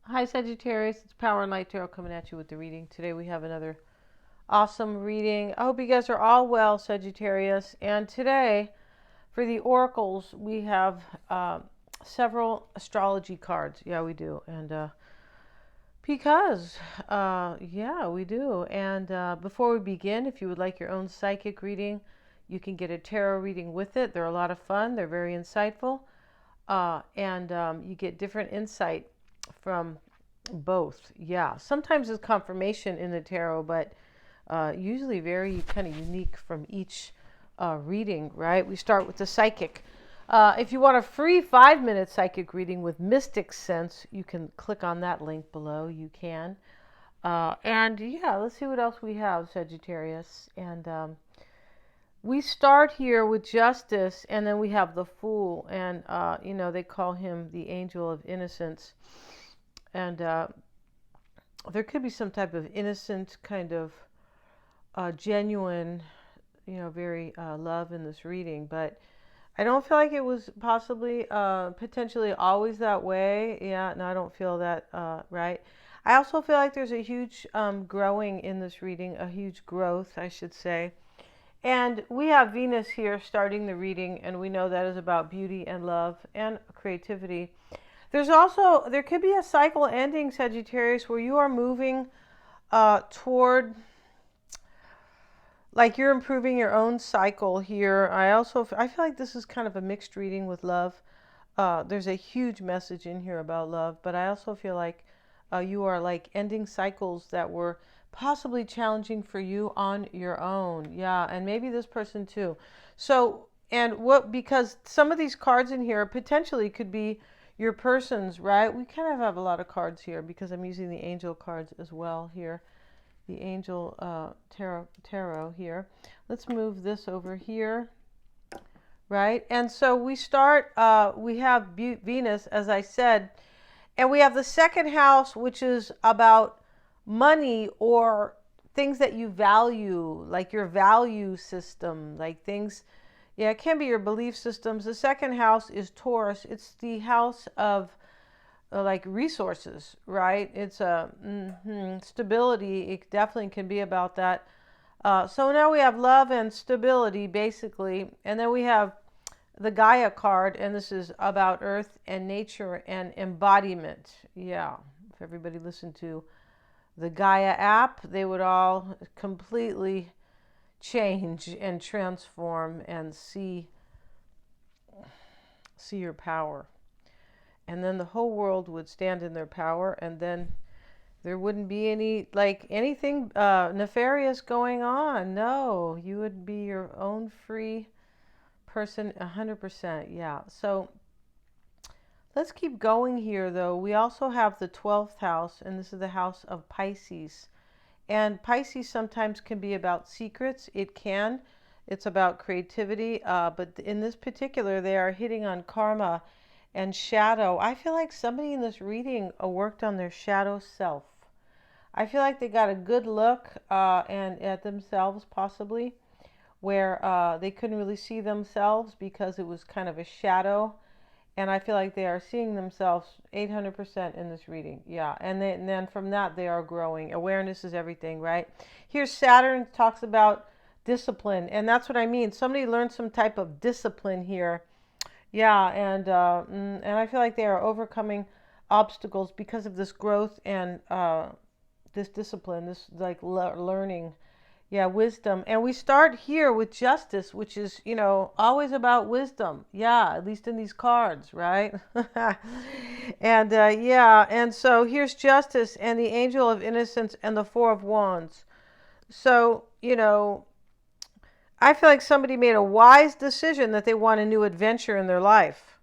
Hi Sagittarius, it's Power and Light Tarot coming at you with the reading. Today we have another awesome reading. I hope you guys are all well, Sagittarius. And today, for the oracles, we have several astrology cards. Yeah, we do. And yeah, we do. And before we begin, if you would like your own psychic reading, you can get a tarot reading with it. They're a lot of fun. They're very insightful. And you get different insight from both. Yeah, sometimes it's confirmation in the tarot, but usually very kind of unique from each reading, right? We start with the psychic. If you want a free 5-minute psychic reading with Mystic Sense, you can click on that link below. You can. And yeah, let's see what else we have, Sagittarius. And we start here with Justice, and then we have the Fool. And, they call him the Angel of Innocence. And there could be some type of innocent kind of genuine, very love in this reading, but I don't feel like it was possibly potentially always that way. Yeah, no, I don't feel that right. I also feel like there's a huge growing in this reading, a huge growth, I should say. And we have Venus here starting the reading, and we know that is about beauty and love and creativity. There could be a cycle ending, Sagittarius, where you are moving toward, like you're improving your own cycle here. I feel like this is kind of a mixed reading with love. There's a huge message in here about love, but I also feel like you are like ending cycles that were possibly challenging for you on your own. Yeah, and maybe this person too. So, because some of these cards in here potentially could be your person's, right? We kind of have a lot of cards here because I'm using the angel cards as well here. The angel tarot here. Let's move this over here, right? And so we start, we have Venus, as I said, and we have the second house, which is about money or things that you value, like your value system, like things. Yeah, it can be your belief systems. The second house is Taurus. It's the house of like resources, right? It's a stability. It definitely can be about that. So now we have love and stability, basically. And then we have the Gaia card, and this is about earth and nature and embodiment. Yeah, if everybody listened to the Gaia app, they would all completely change and transform and see your power. And then the whole world would stand in their power, and then there wouldn't be anything nefarious going on. No, you would be your own free person 100%. Yeah. So let's keep going here, though. We also have the 12th house, and this is the house of Pisces. And Pisces sometimes can be about secrets. It can. It's about creativity. But in this particular, they are hitting on karma and shadow. I feel like somebody in this reading worked on their shadow self. I feel like they got a good look and at themselves, possibly, where they couldn't really see themselves because it was kind of a shadow. And I feel like they are seeing themselves 800% in this reading. Yeah. And then from that, they are growing. Awareness is everything, right? Here, Saturn talks about discipline. And that's what I mean. Somebody learned some type of discipline here. Yeah. And I feel like they are overcoming obstacles because of this growth and this discipline, this like learning. Yeah, wisdom. And we start here with Justice, which is, always about wisdom. Yeah, at least in these cards, right? And yeah, and so here's Justice and the Angel of Innocence and the Four of Wands. So, I feel like somebody made a wise decision that they want a new adventure in their life.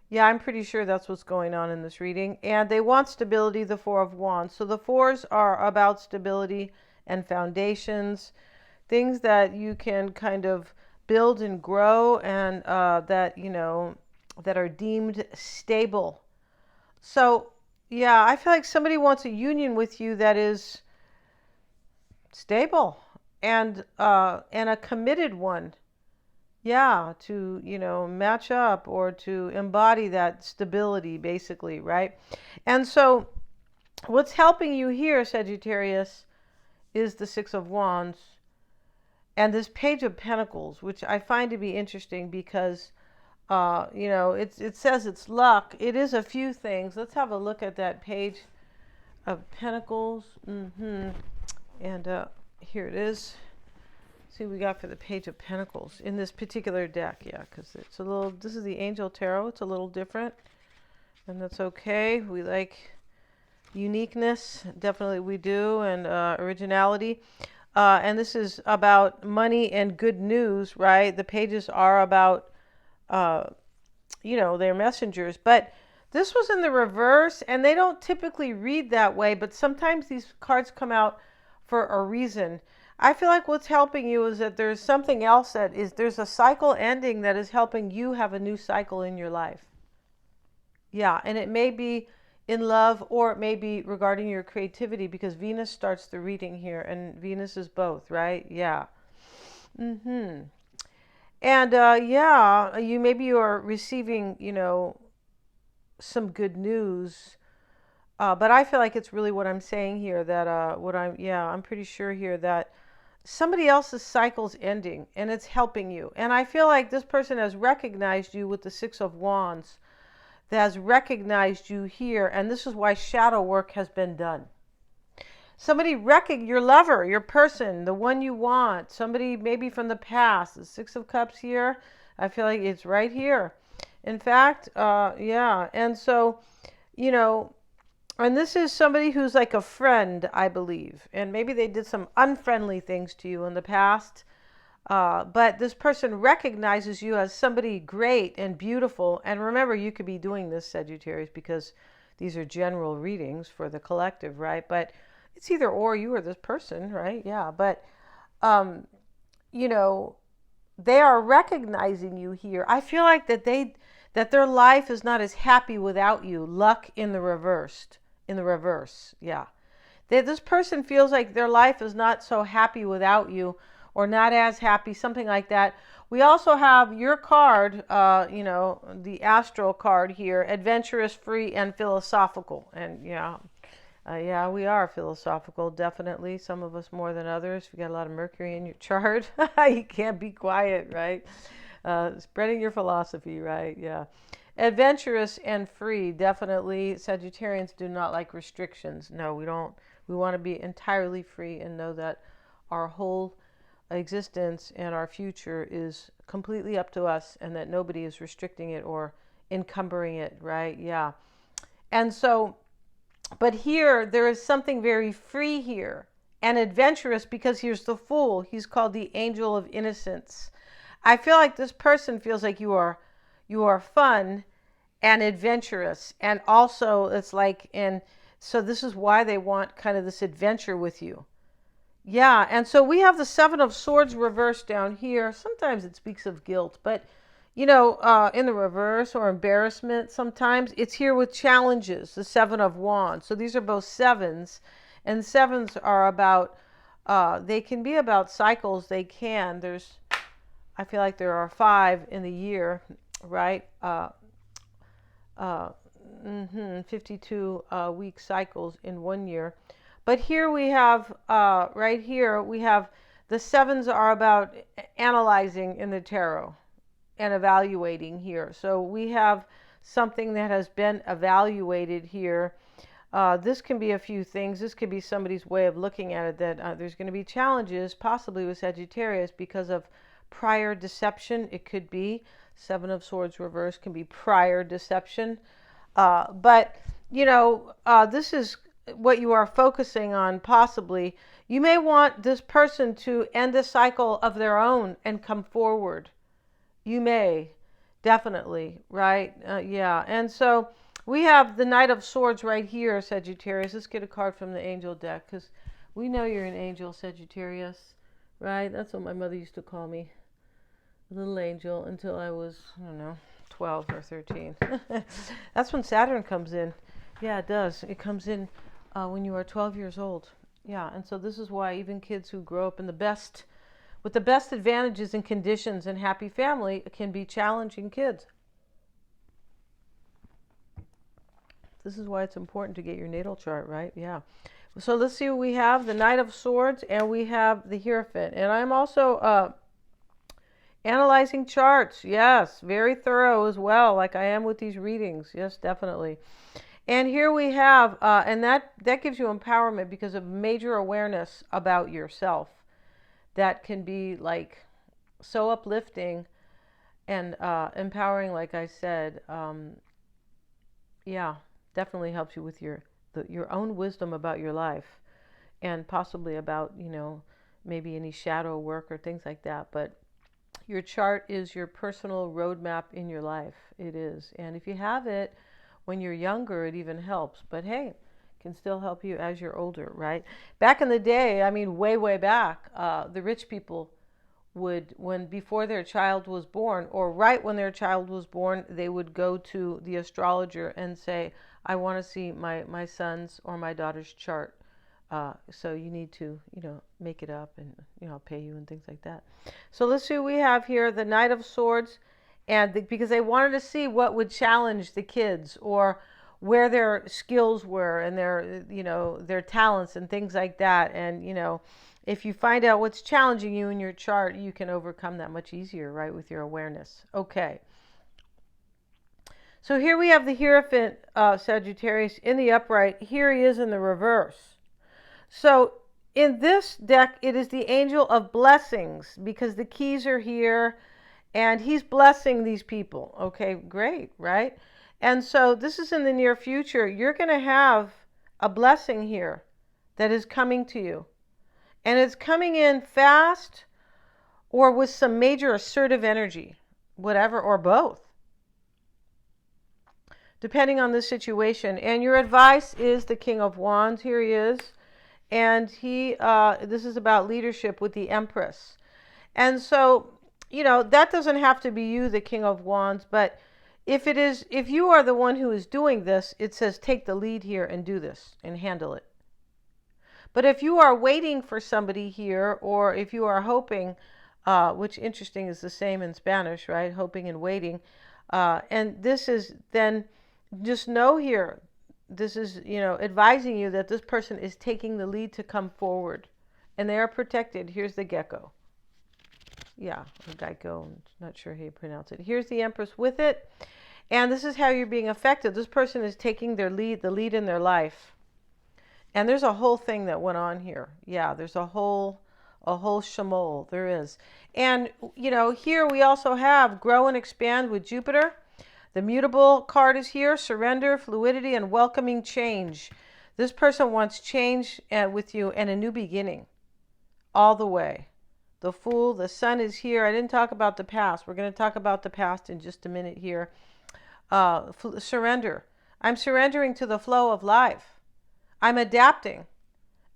Yeah, I'm pretty sure that's what's going on in this reading. And they want stability, the Four of Wands. So the fours are about stability and foundations, things that you can kind of build and grow, and that are deemed stable. So yeah, I feel like somebody wants a union with you that is stable and a committed one. Yeah, to match up or to embody that stability, basically, right? And so what's helping you here, Sagittarius, is the Six of Wands and this Page of Pentacles, which I find to be interesting because, it says it's luck. It is a few things. Let's have a look at that Page of Pentacles. And here it is. See what we got for the Page of Pentacles in this particular deck. Yeah, because it's a little, this is the Angel Tarot. It's a little different, and that's okay. We like uniqueness. Definitely we do, and originality. And this is about money and good news, right? The pages are about, they're messengers. But this was in the reverse, and they don't typically read that way, but sometimes these cards come out for a reason. I feel like what's helping you is that there's something else there's a cycle ending that is helping you have a new cycle in your life. Yeah, and it may be in love, or it may be regarding your creativity, because Venus starts the reading here, and Venus is both, right? Yeah. And you are receiving, some good news. But I feel like it's really what I'm saying here, that I'm pretty sure here that somebody else's cycle's ending and it's helping you. And I feel like this person has recognized you with the Six of Wands, that has recognized you here, and this is why shadow work has been done. Somebody your lover, your person, the one you want, somebody maybe from the past. The Six of Cups here, I feel like it's right here. In fact, and so, and this is somebody who's like a friend, I believe, and maybe they did some unfriendly things to you in the past. But this person recognizes you as somebody great and beautiful. And remember, you could be doing this, Sagittarius, because these are general readings for the collective, right? But it's either or, you or this person, right? Yeah. But, they are recognizing you here. I feel like that their life is not as happy without you. Luck in the reverse. Yeah. This person feels like their life is not so happy without you, or not as happy, something like that. We also have your card, the astral card here, adventurous, free, and philosophical. And we are philosophical, definitely. Some of us more than others. If you got a lot of Mercury in your chart, you can't be quiet, right? Spreading your philosophy, right? Yeah. Adventurous and free, definitely. Sagittarians do not like restrictions. No, we don't. We want to be entirely free and know that our whole existence and our future is completely up to us, and that nobody is restricting it or encumbering it, right? Yeah. And so, but here there is something very free here and adventurous, because here's the Fool. He's called the Angel of Innocence. I feel like this person feels like you are fun and adventurous, and also it's like, and so this is why they want kind of this adventure with you. Yeah, and so we have the Seven of Swords reversed down here. Sometimes it speaks of guilt, but, in the reverse, or embarrassment sometimes. It's here with challenges, the Seven of Wands. So these are both sevens, and sevens are about, they can be about cycles. They can. I feel like there are 5 in the year, right? 52 week cycles in 1 year. But here we have, right here, we have the sevens are about analyzing in the tarot and evaluating here. So we have something that has been evaluated here. This can be a few things. This could be somebody's way of looking at it, that there's going to be challenges, possibly with Sagittarius, because of prior deception. It could be Seven of Swords reverse can be prior deception. But, this is what you are focusing on, possibly. You may want this person to end a cycle of their own and come forward. You may, definitely, right? And so we have the Knight of Swords right here, Sagittarius. Let's get a card from the angel deck, because we know you're an angel, Sagittarius, right? That's what my mother used to call me, little angel, until I was, 12 or 13. That's when Saturn comes in. Yeah, it does. It comes in when you are 12 years old. Yeah, and so this is why even kids who grow up in with the best advantages and conditions and happy family can be challenging kids. This is why it's important to get your natal chart, right? Yeah. So let's see what we have. The Knight of Swords, and we have the Hierophant. And I'm also analyzing charts. Yes, very thorough as well, like I am with these readings. Yes, definitely. And here we have, and that gives you empowerment because of major awareness about yourself. That can be like so uplifting and empowering, like I said. Yeah, definitely helps you with your own wisdom about your life, and possibly about, maybe any shadow work or things like that. But your chart is your personal roadmap in your life. It is. And if you have it when you're younger, it even helps. But hey, it can still help you as you're older, right? Back in the day, I mean, way, way back, the rich people would, before their child was born, or right when their child was born, they would go to the astrologer and say, I want to see my son's or my daughter's chart. So you need to, make it up, and, I'll pay you and things like that. So let's see what we have here. The Knight of Swords, and because they wanted to see what would challenge the kids, or where their skills were, and their, their talents and things like that. And, if you find out what's challenging you in your chart, you can overcome that much easier, right, with your awareness. Okay. So here we have the Hierophant, Sagittarius, in the upright. Here he is in the reverse. So in this deck, it is the Angel of Blessings, because the keys are here, and he's blessing these people. Okay, great, right? And so this is in the near future. You're going to have a blessing here that is coming to you. And it's coming in fast, or with some major assertive energy, whatever, or both, depending on the situation. And your advice is the King of Wands. Here he is. And this is about leadership with the Empress. And so, that doesn't have to be you, the King of Wands, but if you are the one who is doing this, it says take the lead here and do this and handle it. But if you are waiting for somebody here, or if you are hoping, which interesting is the same in Spanish, right? Hoping and waiting. And this is then, just know here, this is, advising you that this person is taking the lead to come forward. And they are protected. Here's the gecko. Yeah, or gecko. I'm not sure how you pronounce it. Here's the Empress with it. And this is how you're being affected. This person is taking the lead in their life. And there's a whole thing that went on here. Yeah, there's a whole shamol. There is. And, here we also have grow and expand with Jupiter. The mutable card is here. Surrender, fluidity, and welcoming change. This person wants change with you and a new beginning. All the way. The Fool, the Sun is here. I didn't talk about the past. We're going to talk about the past in just a minute here. Surrender. I'm surrendering to the flow of life. I'm adapting.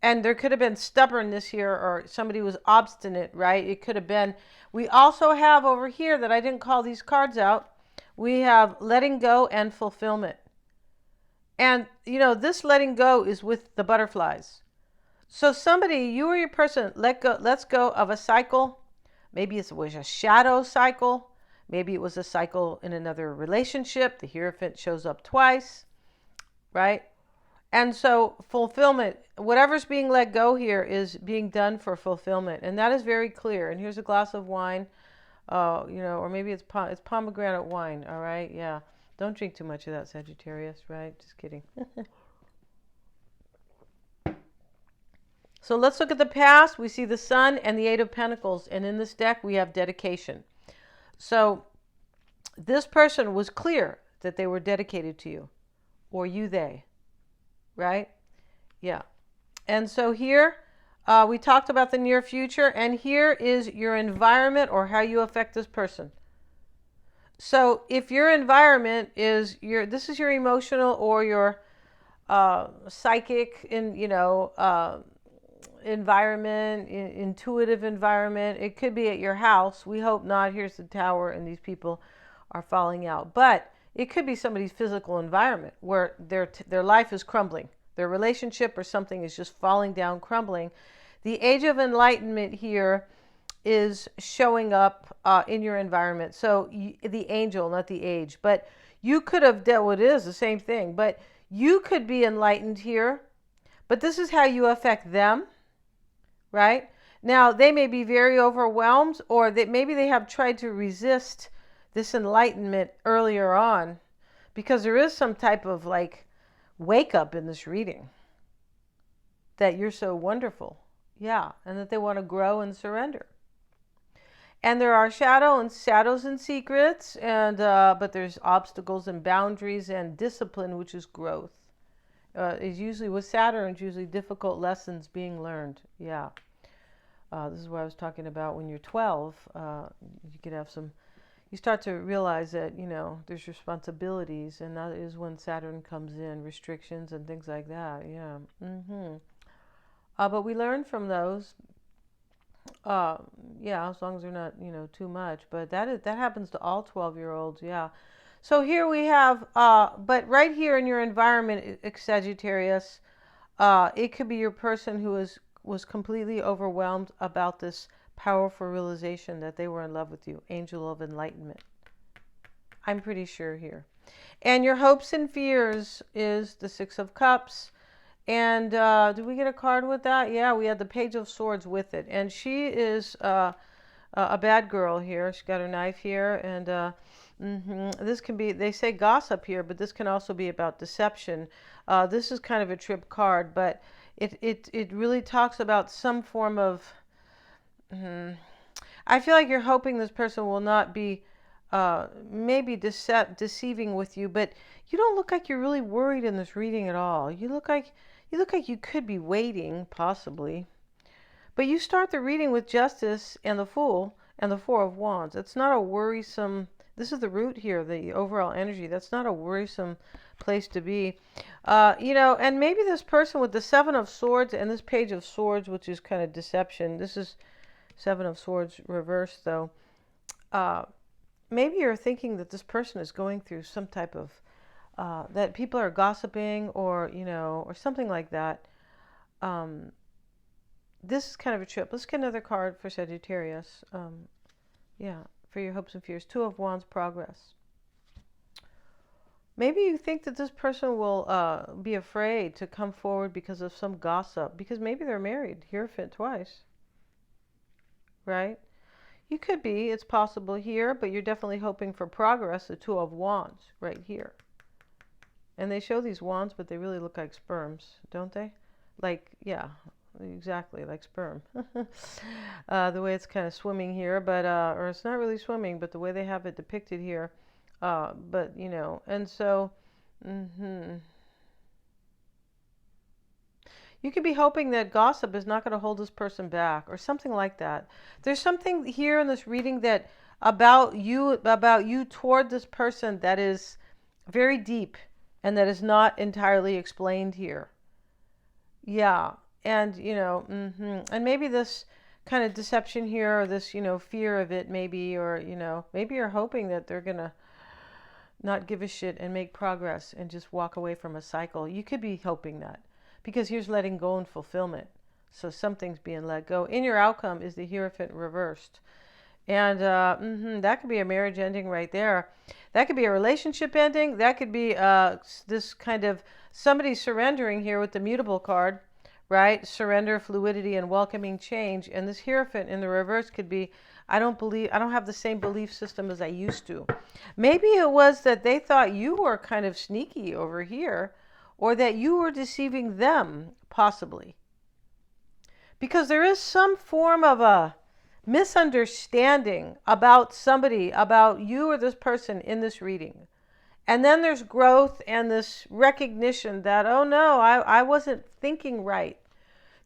And there could have been stubbornness here, or somebody was obstinate, right? It could have been. We also have over here, that I didn't call these cards out, we have letting go and fulfillment. And, this letting go is with the butterflies. So somebody, you or your person, let's go of a cycle. Maybe it was a shadow cycle. Maybe it was a cycle in another relationship. The Hierophant shows up twice, right? And so fulfillment, whatever's being let go here is being done for fulfillment. And that is very clear. And here's a glass of wine, or maybe it's pomegranate wine. All right. Yeah. Don't drink too much of that, Sagittarius, right? Just kidding. So let's look at the past. We see the Sun and the Eight of Pentacles. And in this deck, we have dedication. So this person was clear that they were dedicated to you, or they. Right? Yeah. And so here we talked about the near future, and here is your environment, or how you affect this person. So if your environment is this is your emotional or your psychic environment, intuitive environment. It could be at your house. We hope not. Here's the tower, and these people are falling out. But it could be somebody's physical environment where their life is crumbling. Their relationship or something is just falling down, crumbling. The Age of Enlightenment here is showing up in your environment. So the angel, not the age. But you could have dealt with it is the same thing. But You could be enlightened here, but this is how you affect them, right? Now, they may be very overwhelmed, or maybe they have tried to resist this enlightenment earlier on, because there is some type of like wake up in this reading that you're so wonderful. Yeah, and that they want to grow and surrender. And there are shadows and secrets, and but there's obstacles and boundaries and discipline, which is growth. Is usually with Saturn, it's usually difficult lessons being learned. Yeah. This is what I was talking about. When you're 12, you could have some, you start to realize that, there's responsibilities, and that is when Saturn comes in, restrictions and things like that. Yeah. But we learn from those. Yeah, as long as they're not, too much. But that happens to all 12-year-olds. Yeah. So here we have, but right here in your environment, Sagittarius, it could be your person who was completely overwhelmed about this powerful realization that they were in love with you, angel of enlightenment. I'm pretty sure here. And your hopes and fears is the Six of Cups. And did we get a card with that? Yeah, we had the Page of Swords with it. And she is a bad girl here. She's got her knife here. And this can be, they say gossip here, but this can also be about deception. This is kind of a trip card, but it really talks about some form of, I feel like you're hoping this person will not be maybe deceiving with you, but you don't look like you're really worried in this reading at all. You look like you could be waiting, possibly. But you start the reading with Justice and the Fool and the Four of Wands. It's not a worrisome, this is the root here, the overall energy. That's not a worrisome place to be. And maybe this person with the Seven of Swords and this Page of Swords, which is kind of deception. This is Seven of Swords reversed, though. Maybe you're thinking that this person is going through some type of, that people are gossiping or something like that. This is kind of a trip. Let's get another card for Sagittarius. Yeah, for your hopes and fears. Two of Wands, progress. Maybe you think that this person will be afraid to come forward because of some gossip. Because maybe they're married. Hierophant twice. Right? You could be. It's possible here. But you're definitely hoping for progress. The Two of Wands right here. And they show these wands, but they really look like sperms, don't they? Like, yeah. Exactly, like sperm. The way it's kind of swimming here, but or it's not really swimming, but the way they have it depicted here. But and so you could be hoping that gossip is not going to hold this person back or something like that. There's something here in this reading that about you toward this person that is very deep and that is not entirely explained here. Yeah. And, and maybe this kind of deception here or this, fear of it maybe, or, maybe you're hoping that they're going to not give a shit and make progress and just walk away from a cycle. You could be hoping that because here's letting go and fulfillment. So something's being let go. In your outcome is the Hierophant reversed. And that could be a marriage ending right there. That could be a relationship ending. That could be this kind of somebody surrendering here with the Mutable card. Right? Surrender, fluidity, and welcoming change. And this Hierophant in the reverse could be, I don't have the same belief system as I used to. Maybe it was that they thought you were kind of sneaky over here, or that you were deceiving them, possibly. Because there is some form of a misunderstanding about somebody, about you or this person in this reading. And then there's growth and this recognition that, oh no, I wasn't thinking right.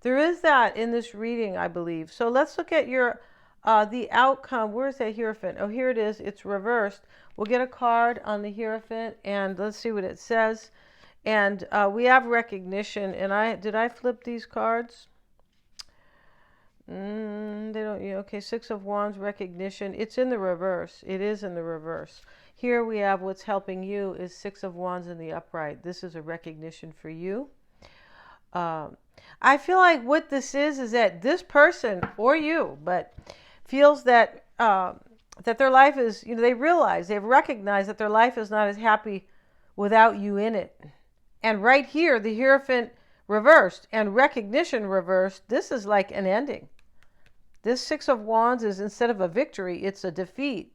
There is that in this reading, I believe. So let's look at your the outcome. Where's that Hierophant? Oh, here it is. It's reversed. We'll get a card on the Hierophant and let's see what it says. And we have recognition. And did I flip these cards? They don't. Okay, Six of Wands, recognition. It's in the reverse. It is in the reverse. Here we have what's helping you is Six of Wands in the upright. This is a recognition for you. I feel like what this is that this person or you, but feels that that their life is, they've recognized that their life is not as happy without you in it. And right here, the Hierophant reversed and recognition reversed. This is like an ending. This Six of Wands is, instead of a victory, it's a defeat.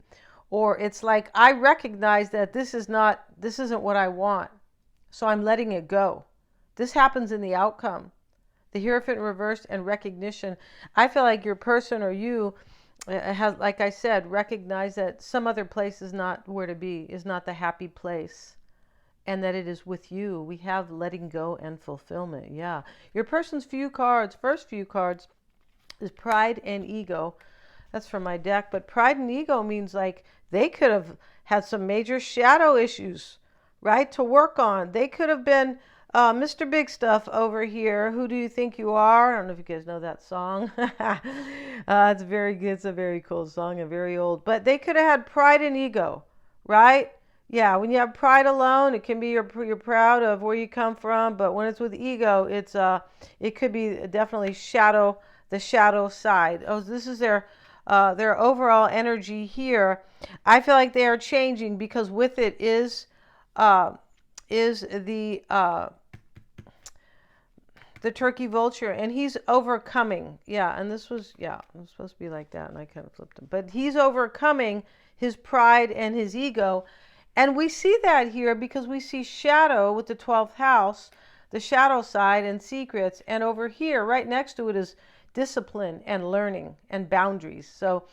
Or it's like, I recognize that this isn't what I want. So I'm letting it go. This happens in the outcome. The Hierophant reversed and recognition. I feel like your person or you has, like I said, recognize that some other place is not where to be, is not the happy place. And that it is with you. We have letting go and fulfillment. Yeah. Your person's first few cards is pride and ego. That's from my deck. But pride and ego means like they could have had some major shadow issues, right, to work on. They could have been Mr. Big Stuff over here. Who do you think you are? I don't know if you guys know that song. It's very good. It's a very cool song and very old. But they could have had pride and ego, right? Yeah, when you have pride alone, it can be you're proud of where you come from. But when it's with ego, it could be definitely the shadow side. Oh, this is their overall energy here. I feel like they are changing because with it is the turkey vulture, and he's overcoming. Yeah, and it was supposed to be like that, and I kind of flipped him. But he's overcoming his pride and his ego. And we see that here because we see shadow with the 12th house, the shadow side and secrets. And over here, right next to it is discipline and learning and boundaries. So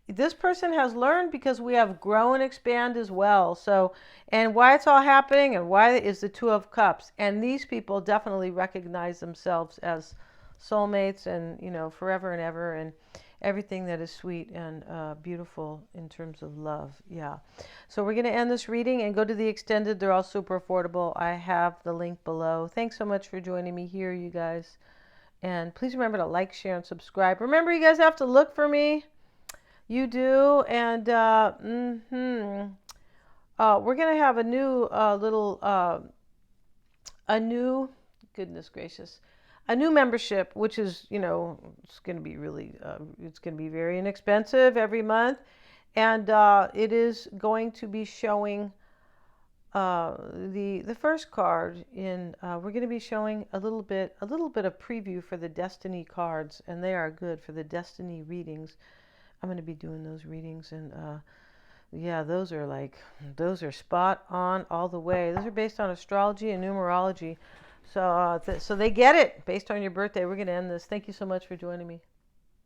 this person has learned because we have grow and expand as well. So, and why it's all happening and why is the Two of Cups. And these people definitely recognize themselves as soulmates and, forever and ever, and everything that is sweet and beautiful in terms of love. Yeah. So we're going to end this reading and go to the extended. They're all super affordable. I have the link below. Thanks so much for joining me here, you guys. And please remember to like, share, and subscribe. Remember, you guys have to look for me. You do. And we're going to have a new goodness gracious, a new membership, which is, it's going to be really, it's going to be very inexpensive every month. And it is going to be showing the first card in, we're going to be showing a little bit of preview for the Destiny cards, and they are good for the Destiny readings. I'm going to be doing those readings, and yeah, those are spot on all the way. Those are based on astrology and numerology. So, so they get it based on your birthday. We're going to end this. Thank you so much for joining me.